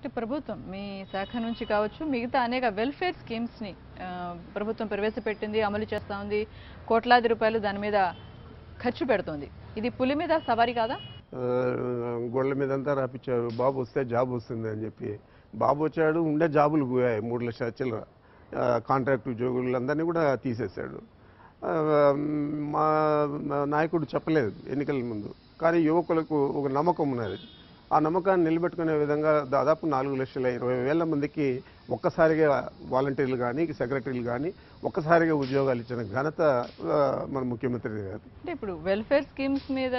అంటే ప్రభుత్వం మీ శాఖ నుంచి కావచ్చు మిగతా అనేక వెల్ఫేర్ స్కీమ్స్ని ప్రభుత్వం ప్రవేశపెట్టింది, అమలు చేస్తూ ఉంది. కోట్లాది రూపాయలు దాని మీద ఖర్చు పెడుతుంది. ఇది పులి మీద సవారీ కాదా? గోళ్ళ మీదంతా రాపించారు, బాబు వస్తే జాబ్ వస్తుంది అని చెప్పి. బాబు వచ్చాడు, ఉండే జాబులు పోయాయి, 3 లక్షల చిల్లర. కాంట్రాక్ట్ ఉద్యోగులందరినీ కూడా తీసేశాడు. ఆ, మా నాయకుడు చెప్పలేదు ఎన్నికల ముందు, కానీ యువకులకు ఒక నమ్మకం ఉన్నది. ఆ నమ్మకాన్ని నిలబెట్టుకునే విధంగా దాదాపు 4,20,000 మందికి ఒక్కసారిగా వాలంటీర్లు కానీ సెక్రటరీలు కానీ ఒక్కసారిగా ఉద్యోగాలు ఇచ్చిన ఘనత మన ముఖ్యమంత్రి గారు. అంటే ఇప్పుడు వెల్ఫేర్ స్కీమ్స్ మీద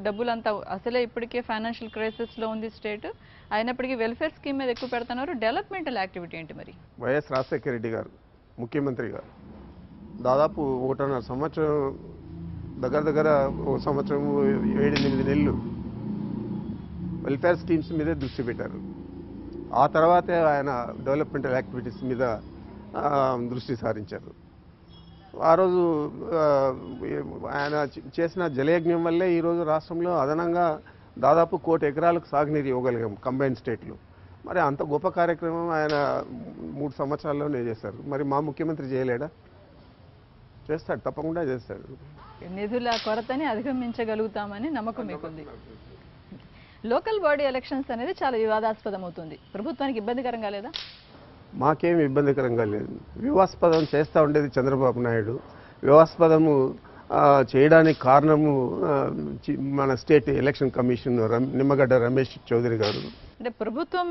డబ్బులంతా అసలే ఇప్పటికే ఫైనాన్షియల్ క్రైసిస్లో ఉంది స్టేట్, అయినప్పటికీ వెల్ఫేర్ స్కీమ్ మీద ఎక్కువ పెడుతున్నారు. డెవలప్మెంటల్ యాక్టివిటీ ఏంటి మరి? వైఎస్ రాజశేఖర రెడ్డి గారు ముఖ్యమంత్రి గారు దాదాపు 1.5 సంవత్సరం, దగ్గర ఒక సంవత్సరం 7-8 నెలలు వెల్ఫేర్ స్కీమ్స్ మీదే దృష్టి పెట్టారు. ఆ తర్వాతే ఆయన డెవలప్మెంటల్ యాక్టివిటీస్ మీద దృష్టి సారించారు. ఆ రోజు ఆయన చేసిన జలయజ్ఞం వల్లే ఈరోజు రాష్ట్రంలో అదనంగా దాదాపు 1 కోటి ఎకరాలకు సాగునీరు ఇవ్వగలిగాం కంబైన్ స్టేట్లు. మరి అంత గొప్ప కార్యక్రమం ఆయన 3 సంవత్సరాల్లోనే చేశారు. మరి మా ముఖ్యమంత్రి చేయలేడా? చేస్తాడు, తప్పకుండా చేస్తాడు. నిధుల కొరతని అధిగమించగలుగుతామని నమ్మకం మీకుంది. లోకల్ బాడీ ఎలక్షన్స్ అనేది చాలా వివాదాస్పదం అవుతుంది. ప్రభుత్వానికి ఇబ్బందికరంగా లేదా? మాకేమి ఇబ్బందికరంగా లేదు. వివాదాస్పదం చేస్తూ ఉండేది చంద్రబాబు నాయుడు. వివాదాస్పదము చేయడానికి కారణము మన state election commission Nimmagadda Ramesh Chowdary garu. అంటే ప్రభుత్వం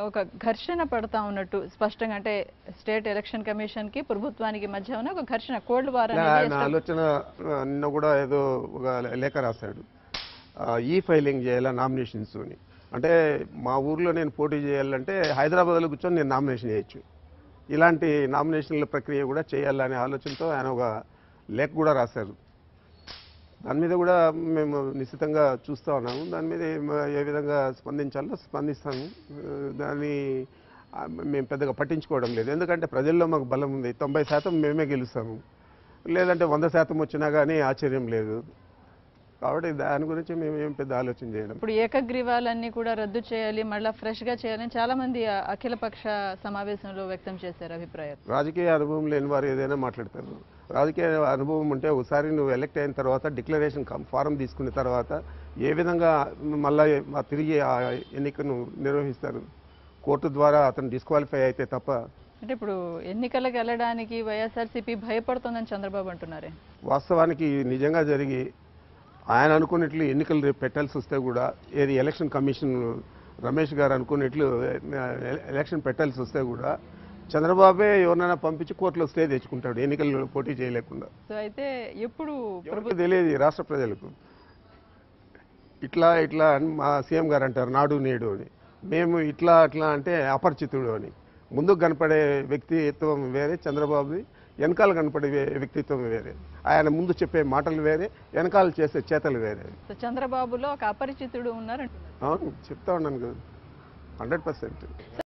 ఒక ఘర్షణ పడతా ఉన్నట్టు స్పష్టంగా, అంటే స్టేట్ ఎలక్షన్ కమిషన్కి ప్రభుత్వానికి మధ్య ఉన్న ఒక ఘర్షణ, కోల్డ్ వార్. ఆయన ఆలోచన నిన్న కూడా ఏదో ఒక లేఖ రాశాడు, ఈ ఫైలింగ్ చేయాలా నామినేషన్స్ అని. అంటే మా ఊర్లో నేను పోటీ చేయాలంటే హైదరాబాద్లో కూర్చొని నేను నామినేషన్ చేయొచ్చు. ఇలాంటి నామినేషన్ల ప్రక్రియ కూడా చేయాలనే ఆలోచనతో ఆయన ఒక లేఖ కూడా రాశారు. దాని మీద కూడా మేము నిశ్చితంగా చూస్తూ ఉన్నాము. దాని మీద ఏ విధంగా స్పందించాలో స్పందిస్తాము. దాన్ని మేము పెద్దగా పట్టించుకోవడం లేదు. ఎందుకంటే ప్రజల్లో మాకు బలం ఉంది. 90% మేమే గెలుస్తాము. లేదంటే 100% వచ్చినా కానీ ఆశ్చర్యం లేదు. కాబట్టి దాని గురించి మేము ఏం పెద్ద ఆలోచన చేయడం. ఇప్పుడు ఏకగ్రీవాలన్నీ కూడా రద్దు చేయాలి, మళ్ళీ ఫ్రెష్గా చేయాలని చాలా మంది అఖిలపక్ష సమావేశంలో వ్యక్తం చేశారు అభిప్రాయం. రాజకీయ అనుభవం లేని వారు ఏదైనా మాట్లాడతారు. రాజకీయ అనుభవం ఉంటే ఒకసారి నువ్వు ఎలక్ట్ అయిన తర్వాత డిక్లరేషన్ ఫారం తీసుకున్న తర్వాత ఏ విధంగా మళ్ళీ తిరిగి ఆ ఎన్నికను నిర్వహిస్తారు? కోర్టు ద్వారా అతను డిస్క్వాలిఫై అయితే తప్ప. అంటే ఇప్పుడు ఎన్నికలకు వెళ్ళడానికి వైఎస్ఆర్సీపీ భయపడుతుందని చంద్రబాబు అంటున్నారే. వాస్తవానికి నిజంగా జరిగి ఆయన అనుకున్నట్లు ఎన్నికలు రేపు పెట్టాల్సి వస్తే కూడా, ఏది ఎలక్షన్ కమిషన్ రమేష్ గారు అనుకున్నట్లు ఎలక్షన్ పెట్టాల్సి వస్తే కూడా చంద్రబాబే ఎవరినైనా పంపించి కోర్టులో స్టే తెచ్చుకుంటాడు ఎన్నికల్లో పోటీ చేయలేకుండా. సో అయితే ఎప్పుడు తెలియదు రాష్ట్ర ప్రజలకు. ఇట్లా అని మా సీఎం గారు అంటారు నాడు నేడు అని. మేము ఇట్లా అంటే అపరిచితుడు అని. ముందుకు కనపడే వ్యక్తిత్వం వేరే చంద్రబాబుది, వెనకాల కనపడే వ్యక్తిత్వం వేరే. ఆయన ముందు చెప్పే మాటలు వేరే, వెనకాల చేసే చేతలు వేరే. చంద్రబాబులో ఒక అపరిచితుడు ఉన్నారంటున్నారు. అవును, చెప్తా ఉన్నాను కదా, 100%.